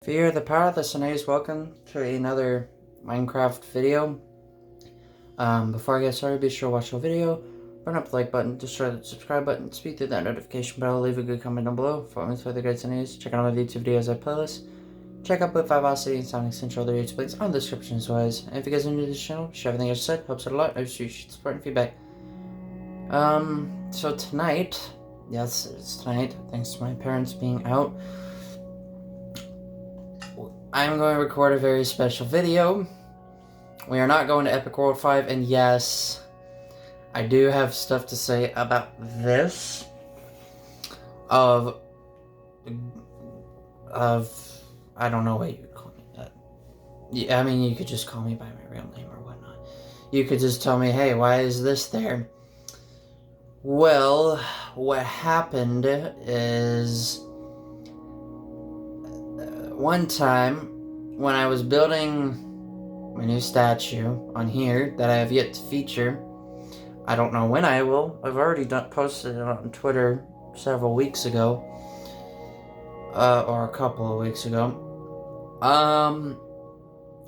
Via the power of the Sanays, welcome to another Minecraft video. Before I get started, be sure to watch the video, burn up the like button, destroy the subscribe button, speed through that notification bell, leave a good comment down below. Follow me for the great Sanays, check out my YouTube videos I playlist, check out both Vivacity and Sound Extension, other YouTube links on the description as well as. And if you guys are new to this channel, share everything I just said, helps out a lot, I just appreciate support and feedback. So tonight, yes, it's tonight, thanks to my parents being out, I'm going to record a very special video. We are not going to Epic World 5, and yes, I do have stuff to say about this. I don't know what you would call me. Yeah, I mean, you could just call me by my real name or whatnot. You could just tell me, hey, why is this there? Well, what happened is, one time when I was building my new statue on here that I have yet to feature, I don't know when I will. I've already posted it on Twitter several weeks ago, or a couple of weeks ago.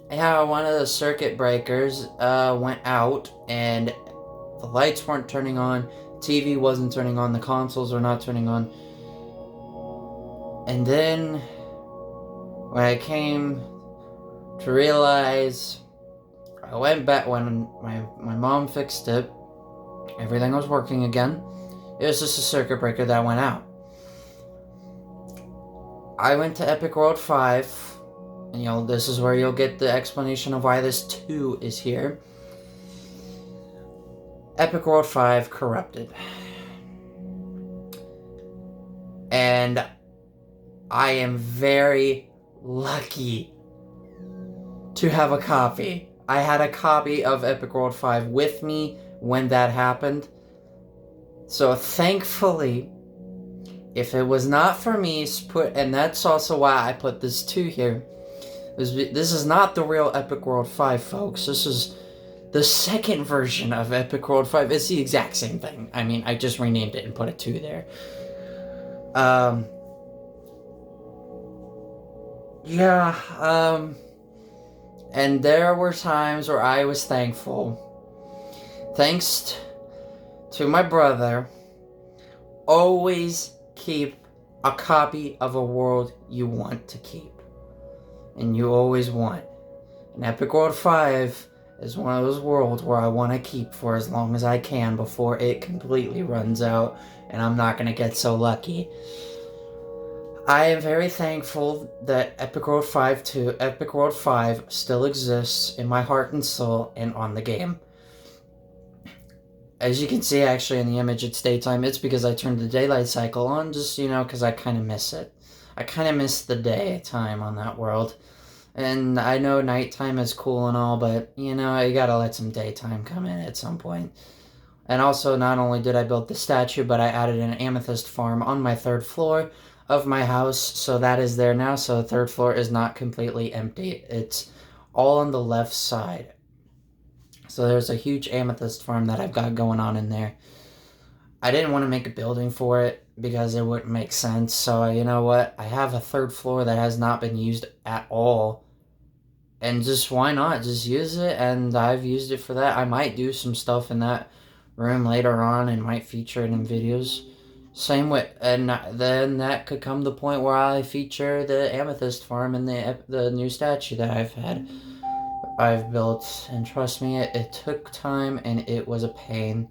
Yeah, one of the circuit breakers went out and the lights weren't turning on, TV wasn't turning on, the consoles were not turning on. And then when I came to realize, I went back when my mom fixed it, everything was working again. It was just a circuit breaker that went out. I went to Epic World 5, and this is where you'll get the explanation of why this 2 is here. Epic World 5 corrupted. And I am very lucky to have a copy. I had a copy of Epic World 5 with me when that happened. So thankfully, if it was not for me, and that's also why I put this 2 here. This is not the real Epic World 5, folks. This is the second version of Epic World 5. It's the exact same thing. I mean, I just renamed it and put a 2 there. And there were times where I was thankful. Thanks to my brother, always keep a copy of a world you want to keep. And you always want. And Epic World 5 is one of those worlds where I want to keep for as long as I can before it completely runs out and I'm not going to get so lucky. I am very thankful that Epic World 5 still exists in my heart and soul and on the game. As you can see, actually, in the image, it's daytime. It's because I turned the daylight cycle on, just, because I kind of miss it. I kind of miss the daytime on that world. And I know nighttime is cool and all, but, you gotta let some daytime come in at some point. And also, not only did I build the statue, but I added an amethyst farm on my 3rd floor of my house, so that is there now. So the 3rd floor is not completely empty. It's all on the left side. So there's a huge amethyst farm that I've got going on in there. I didn't want to make a building for it because it wouldn't make sense. So you know what? I have a 3rd floor that has not been used at all. And just why not? Just use it, and I've used it for that. I might do some stuff in that room later on and might feature it in videos. Same with, and then that could come to the point where I feature the amethyst farm and the new statue that I've built. And trust me, it took time and it was a pain.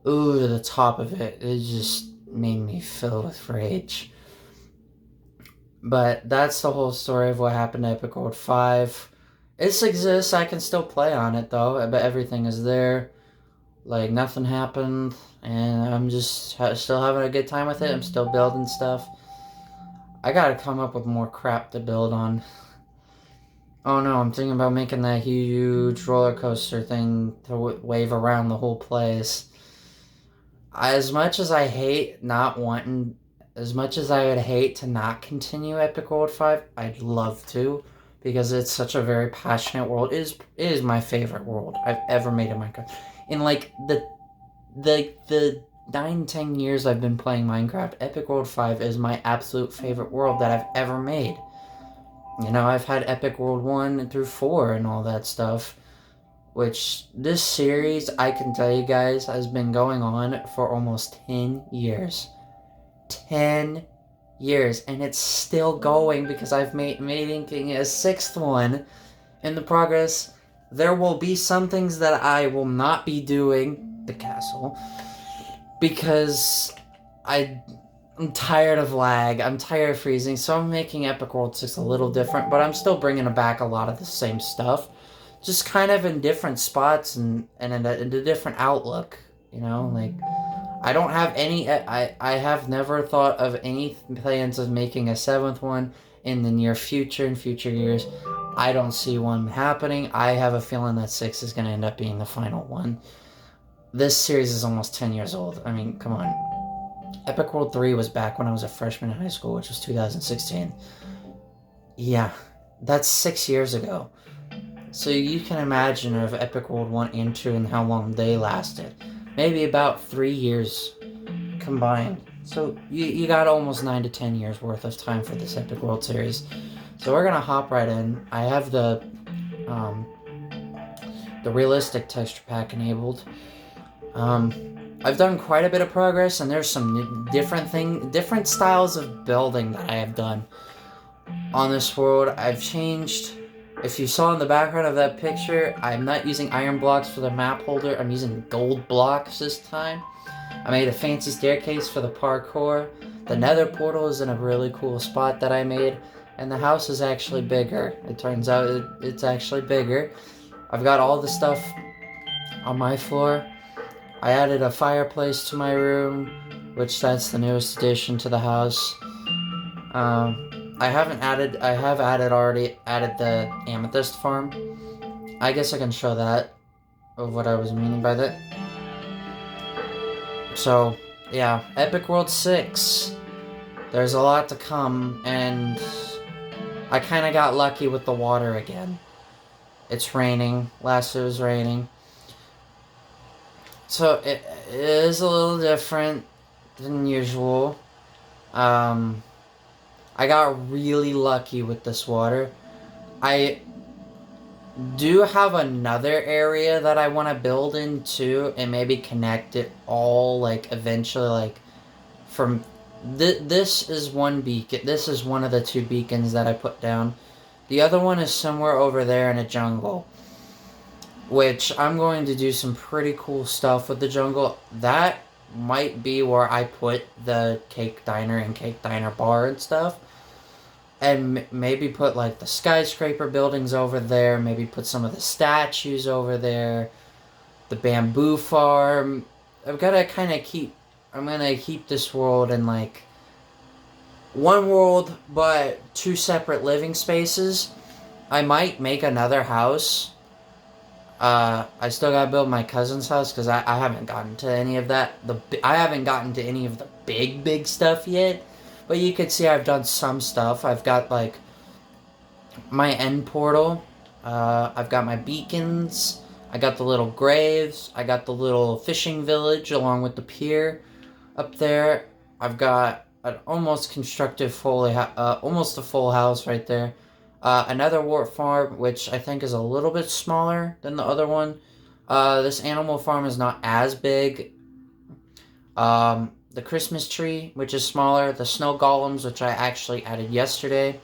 Ooh, the top of it just made me fill with rage. But that's the whole story of what happened to Epic World 5. It exists, I can still play on it though, but everything is there. Like, nothing happened, and I'm just still having a good time with it. I'm still building stuff. I gotta come up with more crap to build on. Oh no, I'm thinking about making that huge roller coaster thing to wave around the whole place. As much as I hate not wanting, as much as I would hate to not continue Epic World 5, I'd love to, because it's such a very passionate world. It is my favorite world I've ever made in Minecraft. In like the 9-10 years I've been playing Minecraft, Epic World 5 is my absolute favorite world that I've ever made. You know, I've had Epic World 1 through 4 and all that stuff. Which, this series, I can tell you guys, has been going on for almost 10 years. 10 years. And it's still going because I've making a 6th one in the progress. There will be some things that I will not be doing, the castle, because I'm tired of lag. I'm tired of freezing, so I'm making Epic World 6 a little different, but I'm still bringing back a lot of the same stuff. Just kind of in different spots and in a different outlook, you know? Like, I don't have any... I have never thought of any plans of making a 7th one in the near future, in future years. I don't see one happening. I have a feeling that 6 is going to end up being the final one. This series is almost 10 years old. I mean, come on. Epic World 3 was back when I was a freshman in high school, which was 2016. Yeah, that's 6 years ago. So you can imagine of Epic World 1 and 2 and how long they lasted. Maybe about 3 years combined. So you got almost 9 to 10 years worth of time for this Epic World series. So we're going to hop right in. I have the realistic texture pack enabled. I've done quite a bit of progress, and there's some different styles of building that I have done on this world. I've changed. If you saw in the background of that picture, I'm not using iron blocks for the map holder. I'm using gold blocks this time. I made a fancy staircase for the parkour. The nether portal is in a really cool spot that I made, and the house is actually bigger. It turns out it's actually bigger. I've got all the stuff on my floor. I added a fireplace to my room, which that's the newest addition to the house. I have already added the amethyst farm. I guess I can show that of what I was meaning by that. So, yeah, Epic World 6. There's a lot to come, and I kind of got lucky with the water again. It's raining. Last it was raining. So, it is a little different than usual. I got really lucky with this water. I do have another area that I want to build into and maybe connect it all, like, eventually, like, from... This is one beacon. This is one of the 2 beacons that I put down. The other one is somewhere over there in a jungle, which I'm going to do some pretty cool stuff with the jungle. That might be where I put the cake diner and cake diner bar and stuff. And maybe put, like, the skyscraper buildings over there. Maybe put some of the statues over there. The bamboo farm. I've got to kind of keep... I'm going to keep this world in, like, one world, but 2 separate living spaces. I might make another house. I still got to build my cousin's house, because I haven't gotten to any of that. I haven't gotten to any of the big stuff yet. But you can see I've done some stuff. I've got, like, my end portal. I've got my beacons. I got the little graves. I got the little fishing village along with the pier up there. I've got an almost constructed almost a full house right there. Another wart farm, which I think is a little bit smaller than the other one. This animal farm is not as big. The Christmas tree, which is smaller. The snow golems, which I actually added yesterday.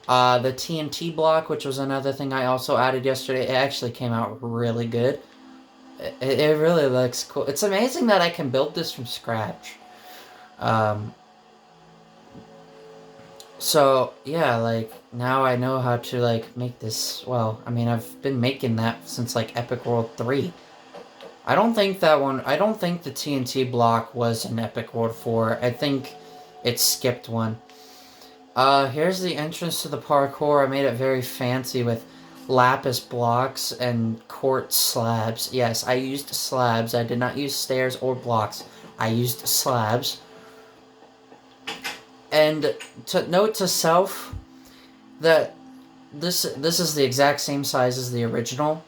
The TNT block, which was another thing I also added yesterday. It actually came out really good. It really looks cool. It's amazing that I can build this from scratch. So, yeah, like, now I know how to, like, make this. Well, I mean, I've been making that since, like, Epic World 3. I don't think the TNT block was in Epic World 4. I think it skipped one. Here's the entrance to the parkour. I made it very fancy with lapis blocks and quartz slabs. Yes, I used slabs. I did not use stairs or blocks. I used slabs. And note to self that this is the exact same size as the original.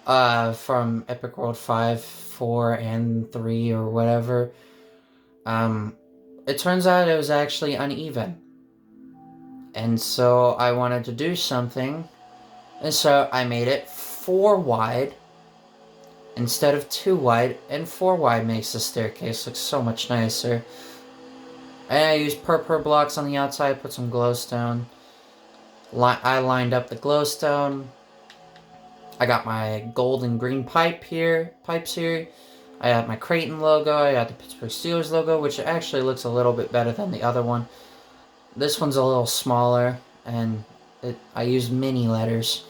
From Epic World 5, 4, and 3, or whatever. It turns out it was actually uneven. And so I wanted to do something. And so I made it 4 wide instead of 2 wide. And 4 wide makes the staircase look so much nicer. And I used purple blocks on the outside, put some glowstone. I lined up the glowstone. I got my gold and green pipes here. I have my Creighton logo. I got the Pittsburgh Steelers logo, which actually looks a little bit better than the other one. This one's a little smaller, and I used mini letters.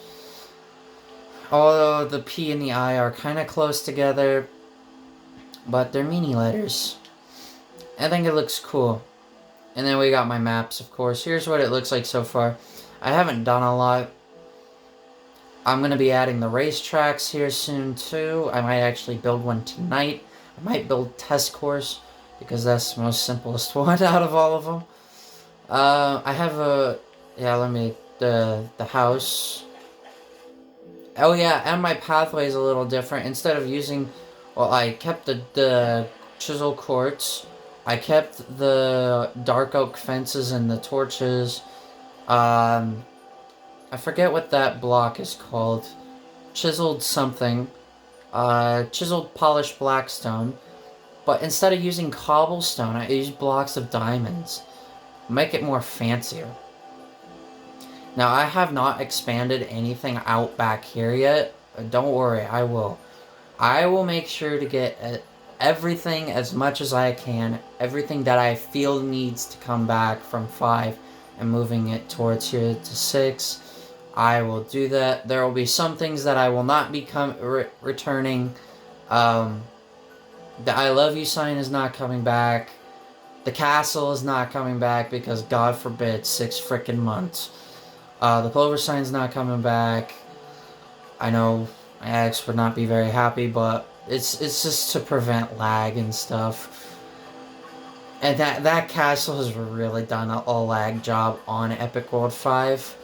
Although the P and the I are kind of close together, but they're mini letters. I think it looks cool. And then we got my maps, of course. Here's what it looks like so far. I haven't done a lot. I'm going to be adding the racetracks here soon, too. I might actually build one tonight. I might build test course, because that's the most simplest one out of all of them. I have a... Yeah, the house. Oh, yeah, and my pathway is a little different. Instead of using... Well, I kept the chisel quartz. I kept the dark oak fences and the torches. I forget what that block is called. Chiseled something. Chiseled polished blackstone. But instead of using cobblestone, I used blocks of diamonds. Make it more fancier. Now, I have not expanded anything out back here yet. Don't worry, I will. I will make sure to get everything as much as I can. Everything that I feel needs to come back from 5 and moving it towards here to 6. I will do that. There will be some things that I will not be returning. The I love you sign is not coming back. The castle is not coming back because God forbid 6 frickin' months. The clover sign's not coming back. I know my ex would not be very happy, but it's just to prevent lag and stuff. And that castle has really done a lag job on Epic World 5.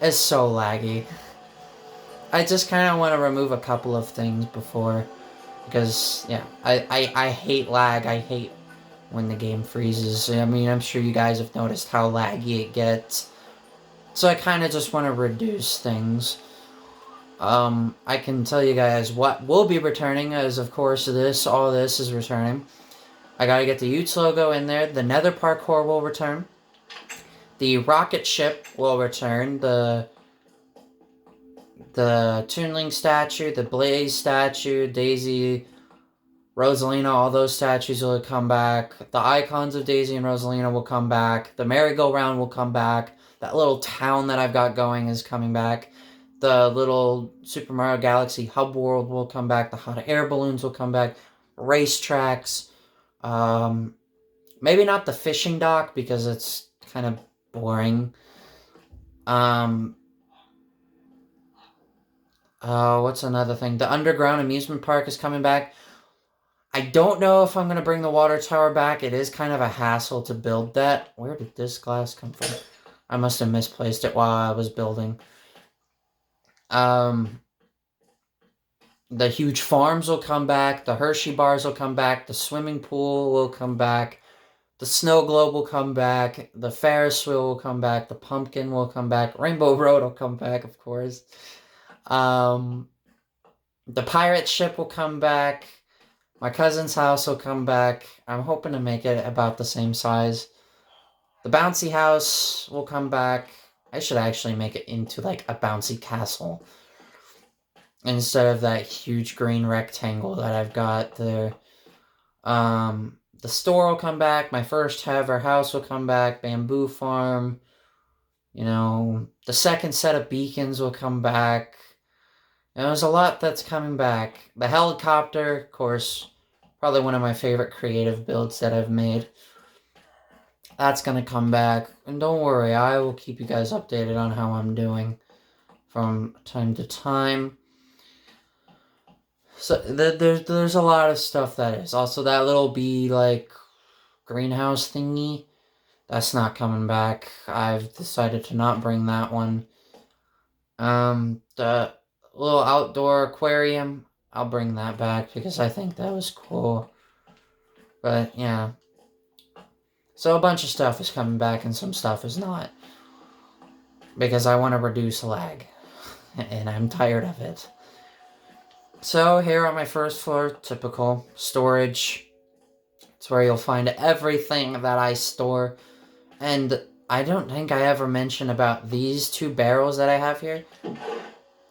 It's so laggy. I just kind of want to remove a couple of things before, because yeah, I hate lag. I hate when the game freezes. I mean, I'm sure you guys have noticed how laggy it gets. So I kind of just want to reduce things. I can tell you guys what will be returning is, of course, all this is returning. I gotta get the Utes logo in there. The Nether Parkour will return. The rocket ship will return. The Toonling statue, the Blaze statue, Daisy, Rosalina, all those statues will come back. The icons of Daisy and Rosalina will come back. The merry-go-round will come back. That little town that I've got going is coming back. The little Super Mario Galaxy hub world will come back. The hot air balloons will come back. Racetracks. Maybe not the fishing dock because it's kind of boring. What's another thing? The underground amusement park is coming back. I don't know if I'm going to bring the water tower back. It is kind of a hassle to build that. Where did this glass come from? I must have misplaced it while I was building. The huge farms will come back. The Hershey bars will come back. The swimming pool will come back. The snow globe will come back. The Ferris wheel will come back. The pumpkin will come back. Rainbow Road will come back, of course. The pirate ship will come back. My cousin's house will come back. I'm hoping to make it about the same size. The bouncy house will come back. I should actually make it into like a bouncy castle instead of that huge green rectangle that I've got there. The store will come back. My first ever house will come back. Bamboo farm. You know, the second set of beacons will come back. And there's a lot that's coming back. The helicopter, of course, probably one of my favorite creative builds that I've made. That's going to come back. And don't worry, I will keep you guys updated on how I'm doing from time to time. So there's a lot of stuff that is. Also, that little bee, like, greenhouse thingy, that's not coming back. I've decided to not bring that one. The little outdoor aquarium, I'll bring that back because I think that was cool. But, yeah. So a bunch of stuff is coming back and some stuff is not. because I want to reduce lag, and I'm tired of it. So here on my first floor, typical storage. It's where you'll find everything that I store. And I don't think I ever mentioned about these two barrels that I have here.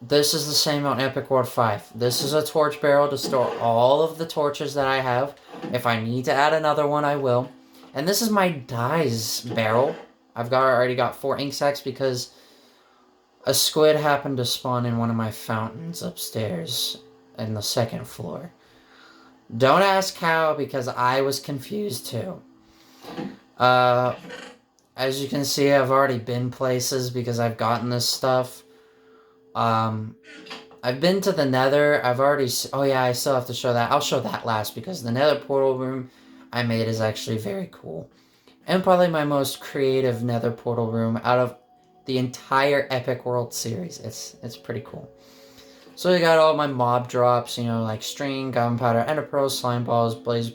This is the same on Epic World 5. This is a torch barrel to store all of the torches that I have. If I need to add another one, I will. And this is my dyes barrel. Already got 4 ink sacs because a squid happened to spawn in one of my fountains upstairs in the 2nd floor. Don't ask how, because I was confused too. As you can see, I've already been places because I've gotten this stuff. I've been to the Nether. Oh yeah, I still have to show that. I'll show that last because the Nether portal room I made is actually very cool. And probably my most creative Nether portal room out of the entire Epic World series. It's pretty cool. So we got all my mob drops, like string, gunpowder, ender pearls, slime balls, blaze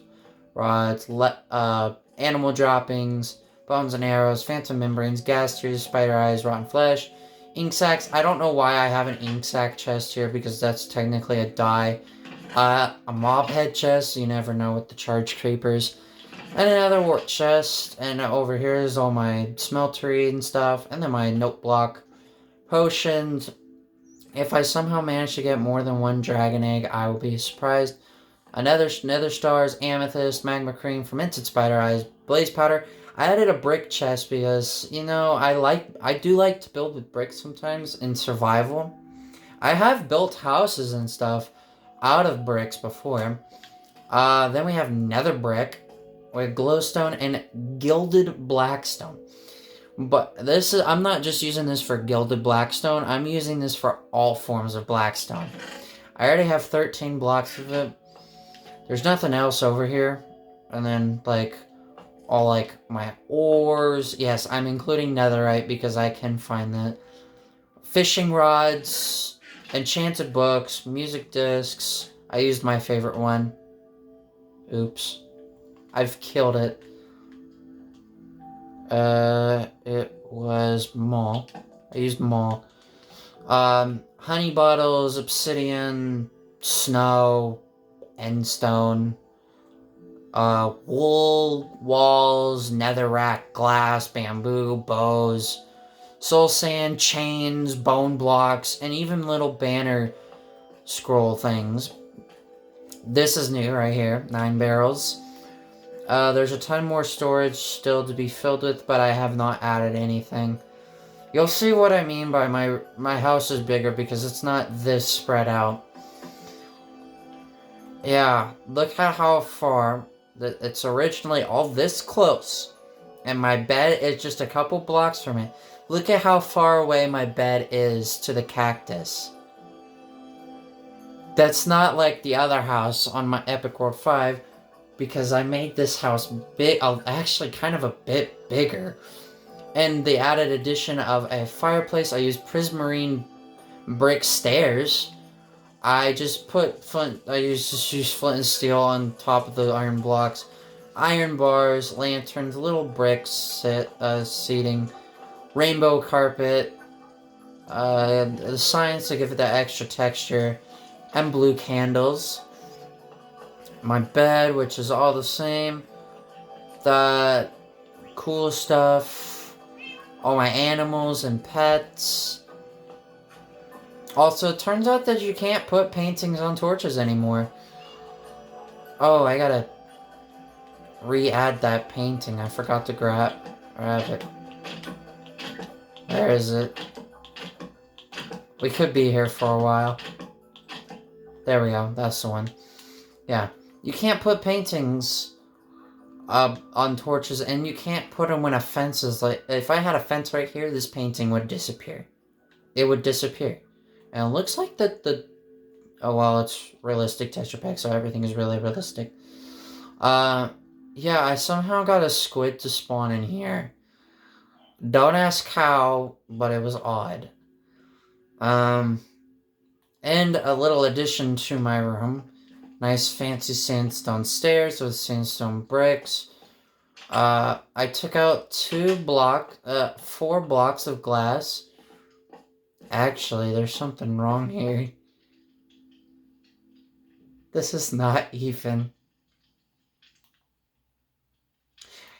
rods, animal droppings, bones and arrows, phantom membranes, gas tears, spider eyes, rotten flesh, ink sacs. I don't know why I have an ink sac chest here because that's technically a dye. A mob head chest, you never know with the charge creepers. And another wart chest, and over here is all my smeltery and stuff, and then my note block, potions. If I somehow manage to get more than 1 dragon egg, I will be surprised. Another nether stars, amethyst, magma cream, fermented spider eyes, blaze powder. I added a brick chest because, I do like to build with bricks sometimes in survival. I have built houses and stuff out of bricks before. Then we have nether brick with glowstone and gilded blackstone. But I'm not just using this for gilded blackstone, I'm using this for all forms of blackstone. I already have 13 blocks of it. There's nothing else over here. And then, all, my ores. Yes, I'm including netherite because I can find that. Fishing rods, enchanted books, music discs. I used my favorite one. Oops. I've killed it. It was mall. I used mall. Honey bottles, obsidian, snow, endstone, wool, walls, netherrack, glass, bamboo, bows, soul sand, chains, bone blocks, and even little banner scroll things. This is new right here, 9 barrels. There's a ton more storage still to be filled with, but I have not added anything. You'll see what I mean by my house is bigger because it's not this spread out. Yeah, look at how far it's originally all this close. And my bed is just a couple blocks from it. Look at how far away my bed is to the cactus. That's not like the other house on my Epic World 5. Because I made this house big, actually kind of a bit bigger. And the added addition of a fireplace, I used prismarine brick stairs. I just put use flint and steel on top of the iron blocks. Iron bars, lanterns, little bricks, seating, rainbow carpet, the signs to give it that extra texture, and blue candles. My bed, which is all the same. The cool stuff. All my animals and pets. Also, it turns out that you can't put paintings on torches anymore. Oh, I gotta re-add that painting. I forgot to grab it. Where is it? We could be here for a while. There we go. That's the one. Yeah. You can't put paintings on torches, and you can't put them when a fence is if I had a fence right here, this painting would disappear. It would disappear. And it looks like oh well, it's realistic texture pack, so everything is really realistic. Yeah, I somehow got a squid to spawn in here. Don't ask how, but it was odd. And a little addition to my room. Nice fancy sandstone stairs with sandstone bricks. I took out 4 blocks of glass Actually, there's something wrong here. This is not even.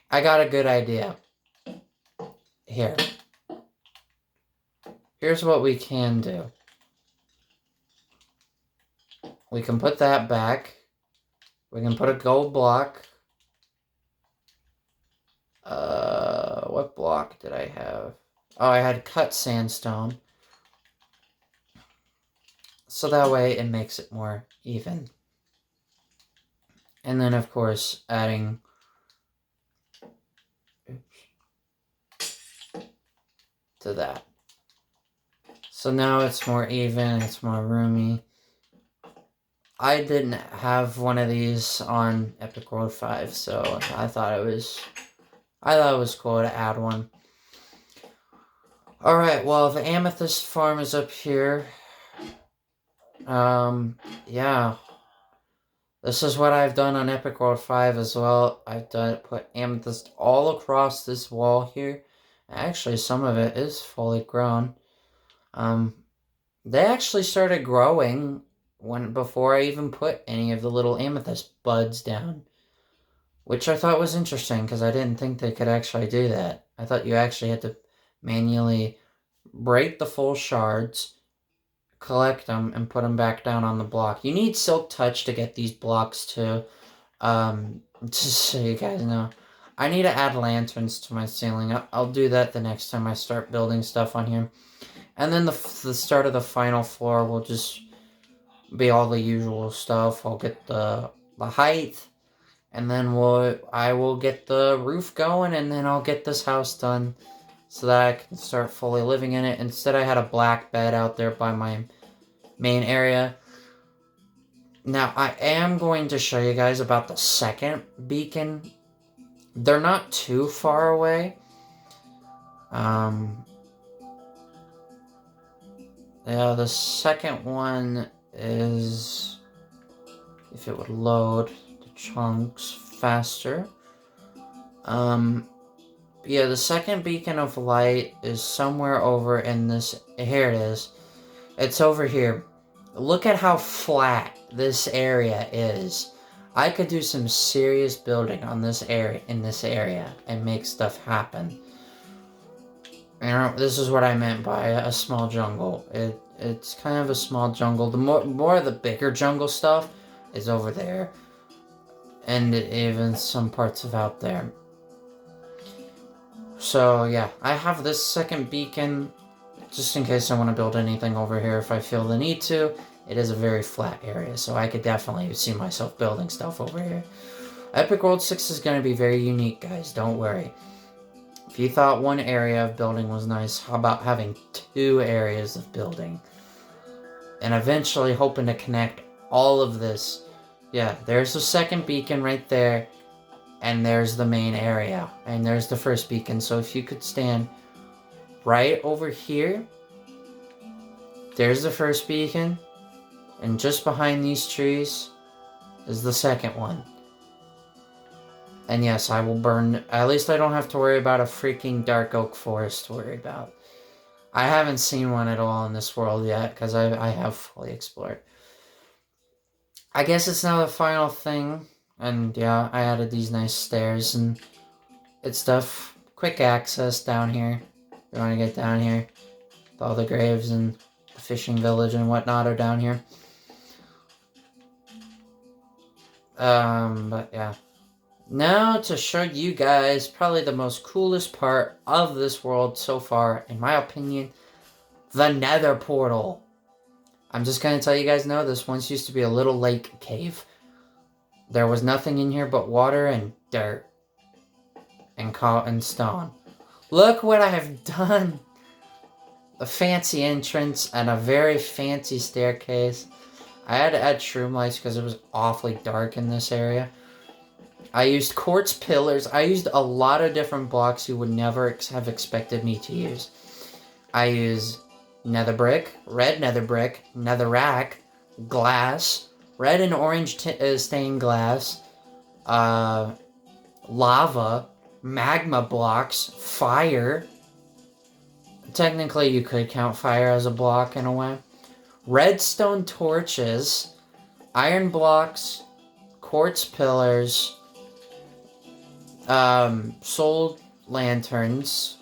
I got a good idea. Here. Here's what we can do. We can put that back. We can put a gold block. What block did I have? Oh, I had cut sandstone. So that way it makes it more even. And then, of course, adding... to that. So now it's more even, it's more roomy. I didn't have one of these on Epic World 5, so I thought it was cool to add one. Alright, well, the amethyst farm is up here. Yeah. This is what I've done on Epic World 5 as well. I've put amethyst all across this wall here. Actually, some of it is fully grown. They actually started growing before I even put any of the little amethyst buds down. Which I thought was interesting, because I didn't think they could actually do that. I thought you actually had to manually break the full shards, collect them, and put them back down on the block. You need Silk Touch to get these blocks too. Just so you guys know. I need to add lanterns to my ceiling. I'll do that the next time I start building stuff on here. And then the start of the final floor will just be all the usual stuff. I'll get the height, and then I will get the roof going, and then I'll get this house done so that I can start fully living in it. Instead, I had a black bed out there by my main area. Now, I am going to show you guys about the second beacon. They're not too far away. Yeah, the second one is, if it would load the chunks faster. Yeah, the second beacon of light is somewhere over in this. Here it is. It's over here. Look at how flat this area is. I could do some serious building on this area, and make stuff happen. You know, this is what I meant by a small jungle. It's kind of a small jungle. The more of the bigger jungle stuff is over there, and even some parts of out there. So yeah, I have this second beacon just in case I want to build anything over here if I feel the need to. It is a very flat area, so I could definitely see myself building stuff over here. Epic World 6 is going to be very unique, guys. Don't worry. If you thought one area of building was nice, how about having 2 areas of building? And eventually hoping to connect all of this. Yeah, there's the second beacon right there. And there's the main area. And there's the first beacon. So if you could stand right over here. There's the first beacon. And just behind these trees is the second one. And yes, I will burn... At least I don't have to worry about a freaking dark oak forest to worry about. I haven't seen one at all in this world yet, because I have fully explored. I guess it's now the final thing. And yeah, I added these nice stairs and stuff. Quick access down here. You want to get down here. All the graves and the fishing village and whatnot are down here. But yeah. Now to show you guys probably the most coolest part of this world so far, in my opinion, the Nether portal. I'm just going to tell you guys now, this once used to be a little lake cave. There was nothing in here but water and dirt. And stone. Look what I have done. A fancy entrance and a very fancy staircase. I had to add shroom lights because it was awfully dark in this area. I used quartz pillars. I used a lot of different blocks you would never have expected me to use. I use nether brick, red nether brick, netherrack, glass, red and orange stained glass, lava, magma blocks, fire, Technically, you could count fire as a block in a way. Redstone torches, iron blocks, quartz pillars, soul lanterns,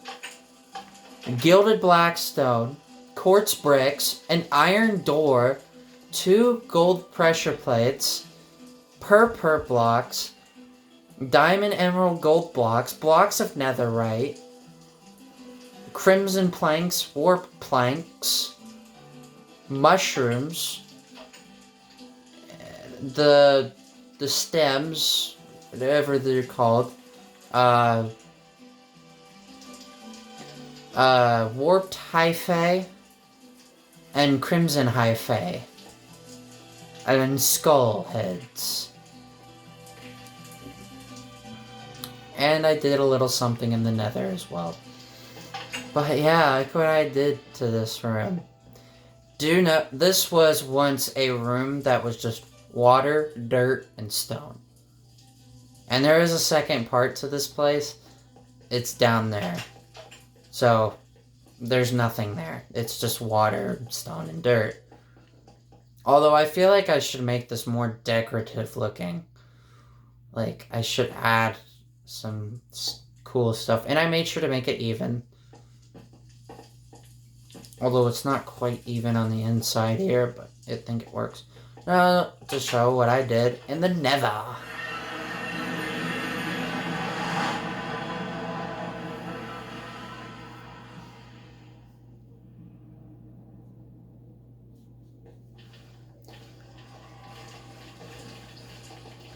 gilded blackstone, quartz bricks, an iron door, 2 gold pressure plates, purple blocks, diamond emerald gold blocks, blocks of netherite, crimson planks, warp planks, mushrooms, the stems, whatever they're called, warped hyphae, and crimson hyphae, and skull heads. And I did a little something in the nether as well. But yeah, look what I did to this room. Do you know, this was once a room that was just water, dirt, and stone. And there is a second part to this place. It's down there. So, there's nothing there. It's just water, stone, and dirt. Although I feel like I should make this more decorative looking. Like, I should add some cool stuff. And I made sure to make it even. Although it's not quite even on the inside here, but I think it works. To show what I did in the nether.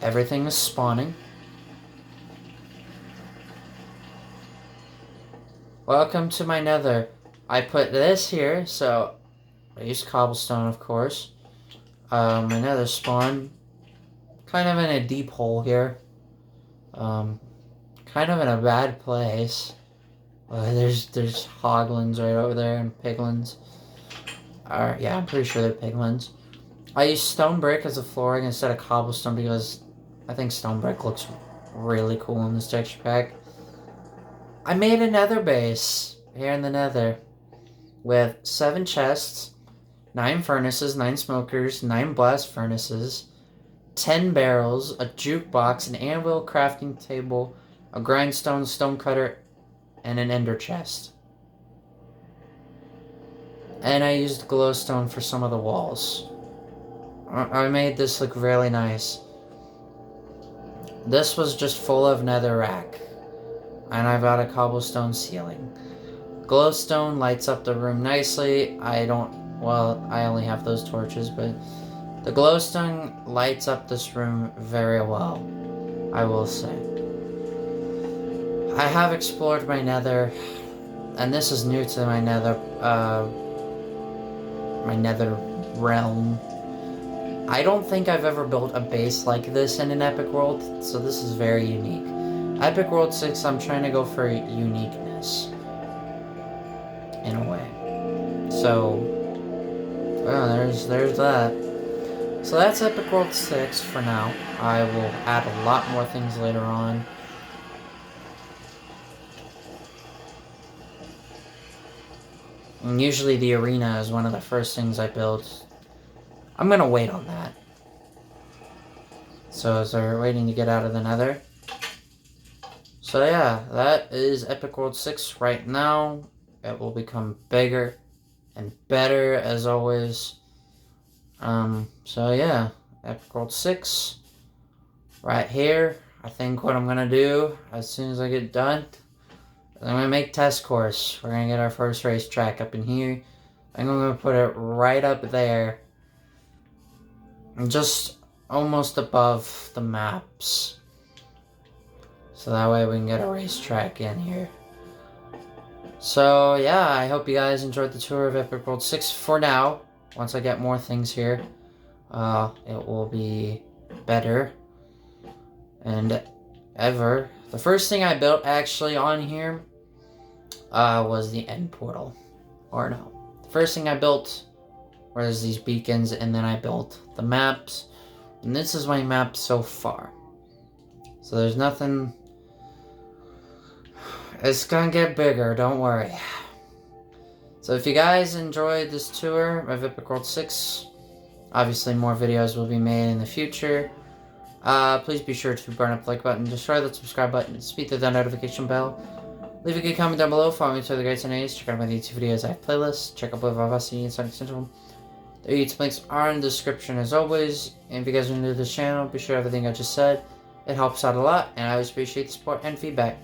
Everything is spawning. Welcome to my nether. I put this here, so I used cobblestone, of course. My nether spawn kind of in a deep hole here. Kind of in a bad place. There's hoglins right over there and piglins. Yeah, I'm pretty sure they're piglins. I used stone brick as a flooring instead of cobblestone because I think stone brick looks really cool in this texture pack. I made a nether base here in the nether with 7 chests, 9 furnaces, 9 smokers, 9 blast furnaces, 10 barrels, a jukebox, an anvil, crafting table, a grindstone, stone cutter, and an ender chest. And I used glowstone for some of the walls. I made this look really nice. This was just full of netherrack. And I've got a cobblestone ceiling. Glowstone lights up the room nicely. I only have those torches, but the glowstone lights up this room very well, I will say. I have explored my nether, and this is new to my nether realm. I don't think I've ever built a base like this in an Epic World, so this is very unique. Epic World 6, I'm trying to go for uniqueness. In a way. So, there's that. So that's Epic World 6 for now. I will add a lot more things later on. And usually the arena is one of the first things I build. I'm gonna wait on that. So as they're waiting to get out of the nether. So yeah, that is Epic World 6 right now. It will become bigger and better as always. So yeah, Epic World 6 right here. I think what I'm gonna do as soon as I get done, I'm gonna make test course. We're gonna get our first racetrack up in here. I'm gonna put it right up there, just almost above the maps. So that way we can get a racetrack in here. So yeah, I hope you guys enjoyed the tour of Epic World 6 for now. Once I get more things here, it will be better. And ever. The first thing I built actually on here was the end portal. Or no. The first thing I built was these beacons, and then I built the maps. And this is my map so far. So there's nothing... It's gonna get bigger, don't worry. So if you guys enjoyed this tour of Epic World 6, obviously more videos will be made in the future. Please be sure to burn up the like button, destroy the subscribe button, speed through the notification bell. Leave a good comment down below, follow me to the greats and A's, check out my YouTube videos, I have playlists, check out both Vivacity and Sonic Central. The YouTube links are in the description as always, and if you guys are new to this channel, be sure everything I just said. It helps out a lot, and I always appreciate the support and feedback.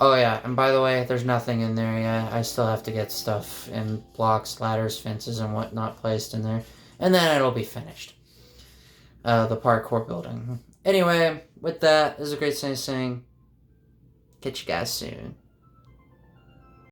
Oh yeah, and by the way, there's nothing in there yet. I still have to get stuff and blocks, ladders, fences, and whatnot placed in there. And then it'll be finished. The parkour building. Anyway, with that, this is a great saying. Catch you guys soon.